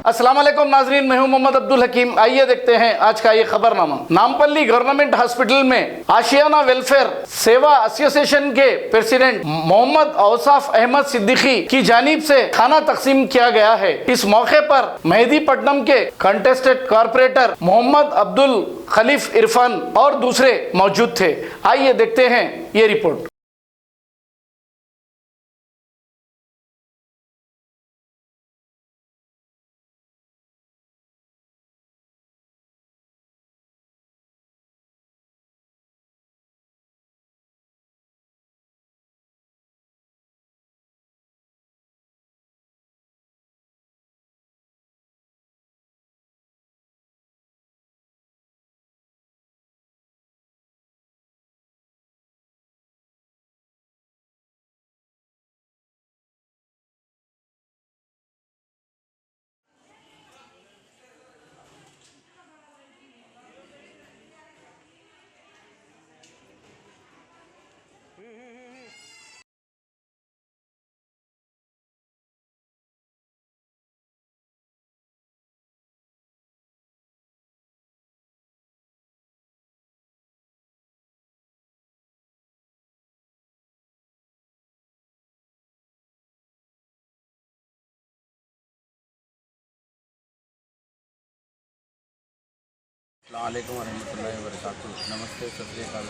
अस्सलाम वालेकुम नाजरीन, मैं हूं मोहम्मद अब्दुल हकीम। आइए देखते हैं आज का ये खबरनामा। नामपल्ली गवर्नमेंट हॉस्पिटल में आशियाना वेलफेयर सेवा एसोसिएशन के प्रेसिडेंट मोहम्मद औसाफ अहमद सिद्दीकी की जानिब से खाना तकसीम किया गया है। इस मौके पर मेहदीपट्टनम के कंटेस्टेड कॉर्पोरेटर मोहम्मद अब्दुल खलीफ इरफान और दूसरे मौजूद थे। आइए देखते हैं ये रिपोर्ट। अस्सलामुअलैकुम वरहमतुल्लाहि वबरकातुहू। नमस्ते, सत श्री अकाल।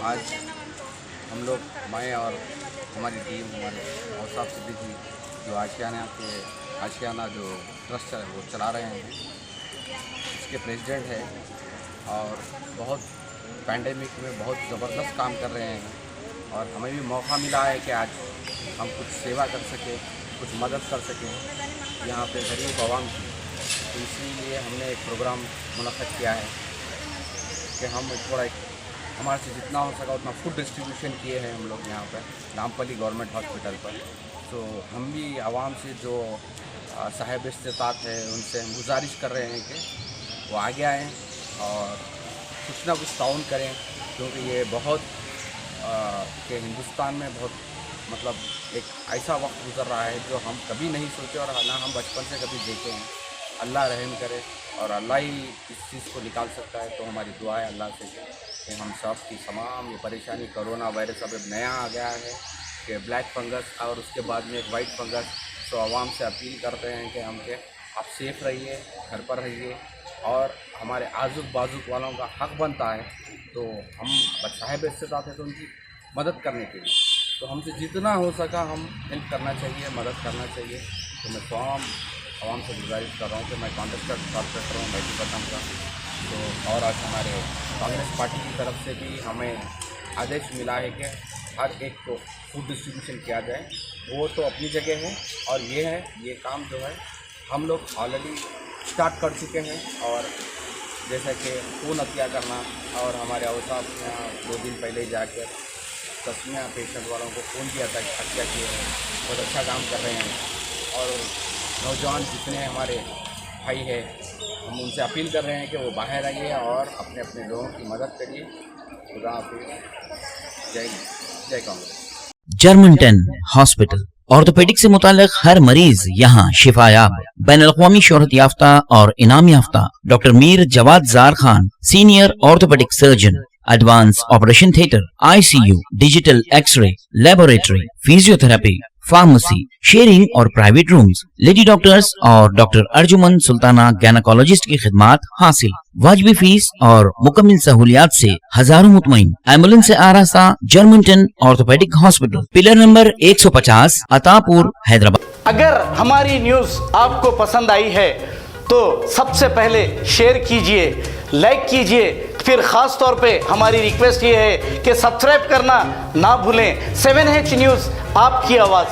आज हम लोग, मैं और हमारी टीम, हमारे औसाफ सिद्दीकी जो आशियाना जो ट्रस्ट है वो चला रहे हैं, इसके प्रेसिडेंट है और बहुत पैंडेमिक में बहुत ज़बरदस्त काम कर रहे हैं और हमें भी मौका मिला है कि आज हम कुछ सेवा कर सकें, कुछ मदद कर सकें यहाँ पे गरीब आवाम की। तो इसीलिए हमने एक प्रोग्राम मुनक़्क़द किया है कि हम थोड़ा हमारे से जितना हो सका उतना फूड डिस्ट्रीब्यूशन किए हैं हम लोग यहाँ पर नामपल्ली गवर्नमेंट हॉस्पिटल पर। तो हम भी आवाम से जो साहिब इस्तेताअत है उनसे हम गुजारिश कर रहे हैं कि वो आगे आएँ और कुछ ना कुछ ताउन करें, क्योंकि ये बहुत कि हिंदुस्तान में बहुत मतलब एक ऐसा वक्त गुजर रहा है जो हम कभी नहीं सोचे और ना हम बचपन से कभी देखे हैं। अल्लाह रहम करे और अल्लाह ही इस चीज़ को निकाल सकता है। तो हमारी दुआ है अल्लाह से कि हम सब की तमाम ये परेशानी, कोरोना वायरस अब नया आ गया है कि ब्लैक फंगस और उसके बाद में एक वाइट फंगस। तो आवाम से अपील करते हैं कि हम के आप सेफ़ रहिए, घर पर रहिए और हमारे आजुक बाजुक वालों का हक़ बनता है तो हम साहिब इस्तेताअत है तो उनकी मदद करने के लिए तो हमसे जितना हो सका हम हेल्प करना चाहिए, मदद करना चाहिए। तो मैं तमाम आवाम से गुजारिश कर रहा हूँ कि मैं कॉन्टेस्टेड कॉर्पोरेटर हूँ मेहदीपट्टनम का। तो और आज हमारे कांग्रेस पार्टी की तरफ से भी हमें आदेश मिला है कि हर एक को फूड डिस्ट्रीब्यूशन किया जाए। वो तो अपनी जगह है और ये काम जो है हम लोग ऑलरेडी स्टार्ट कर चुके हैं। और जैसा कि खून हत्या करना और हमारे औसाफ यहाँ 2 दिन पहले जाकर तस्मिया पेशेंट वालों को खून की हत्या की है, बहुत अच्छा काम कर रहे हैं। और नौजवान जितने हमारे भाई हैं हम उनसे अपील कर रहे हैं कि वो बाहर आइए और अपने अपने लोगों की मदद करिए। खुदा हाफिज़। जय कांग्रेस। जर्मनटन हॉस्पिटल ऑर्थोपेडिक से मुताल्लिक हर मरीज यहाँ शिफायाब। बैनुल-अक़वामी शोहरत याफ्ता और इनाम याफ्ता doctor Mir Jawad Jar Khan, senior orthopaedic surgeon, advance operation theatre, ICU, digital x ray, laboratory, physiotherapy, pharmacy, sharing और प्राइवेट रूम्स, लेडी डॉक्टर्स और डॉक्टर अर्जुमन सुल्ताना गैनकोलॉजिस्ट की खिदमात हासिल। वाजिबी फीस और मुकम्मल सहूलियात से हजारों मुतमईन। एम्बुलेंस से आरास्ता Germanton orthopaedic hospital, pillar number 150, Attapur, Hyderabad. अगर हमारी न्यूज़ आपको पसंद आई है तो सबसे पहले शेयर कीजिए, लाइक कीजिए, फिर ख़ास तौर पे हमारी रिक्वेस्ट ये है कि सब्सक्राइब करना ना भूलें। 7H न्यूज़, आपकी आवाज़।